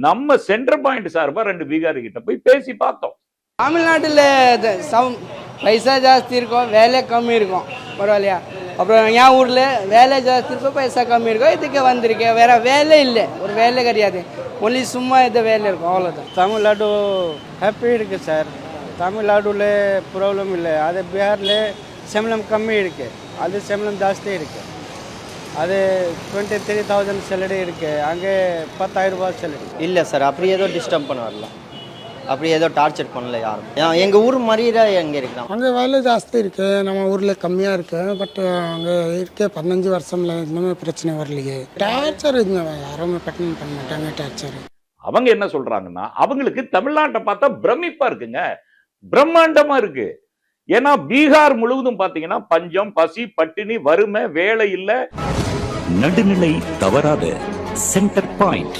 நம்ம centre point சார்பா 2 பீகாரி கிட்ட போய் பேசி பார்த்தோம். தமிழ்நாட்டில் பைசா ஜாஸ்தி இருக்கும், வேலை கம்மி இருக்கும், பரவாயில்லையா? அப்புறம் என் ஊரில் வேலை ஜாஸ்தி இருக்கும், பைசா கம்மி இருக்கும். இதுக்கு வந்திருக்கேன், வேற வேலை இல்லை, ஒரு வேலை கிடையாது, ஒன்லி சும்மா இது வேலை இருக்கும், அவ்வளோதான். தமிழ்நாடு ஹாப்பி இருக்குது சார். தமிழ்நாடுல ப்ராப்ளம் இல்லை. அது பீகாரில் சம்பளம் கம்மி இருக்குது, அது சம்பளம் ஜாஸ்தி இருக்குது. அது 23,000 சேலரி இருக்குது, அங்கே 10,000 ரூபாய் சேலரி. இல்லை சார், அப்படி ஏதோ டிஸ்டர்ப் பண்ண வரல, அப்படி ஏதோ டார்ச்சர் பண்ணல யாரும். எங்கள் ஊர் மாதிரியே எங்கே இருக்கிறோம். அங்கே வேலை ஜாஸ்தி இருக்குது, நம்ம ஊரில் கம்மியாக இருக்குது. பட் அங்கே இருக்க 15 வருஷம்ல இன்னுமே பிரச்சனை வரலையே. டார்ச்சர் இங்கே யாருமே பட்டன் பண்ண மாட்டாங்க டார்ச்சர். அவங்க என்ன சொல்றாங்கன்னா, அவங்களுக்கு தமிழ்நாட்டை பார்த்தா பிரமிப்பா இருக்குங்க, பிரம்மாண்டமா இருக்கு. ஏன்னா பீகார் முழுவதும் பாத்தீங்கன்னா பஞ்சம், பசி, பட்டினி, வறுமை, வேலை இல்ல. நடுநிலை தவறாத சென்டர் பாயிண்ட்.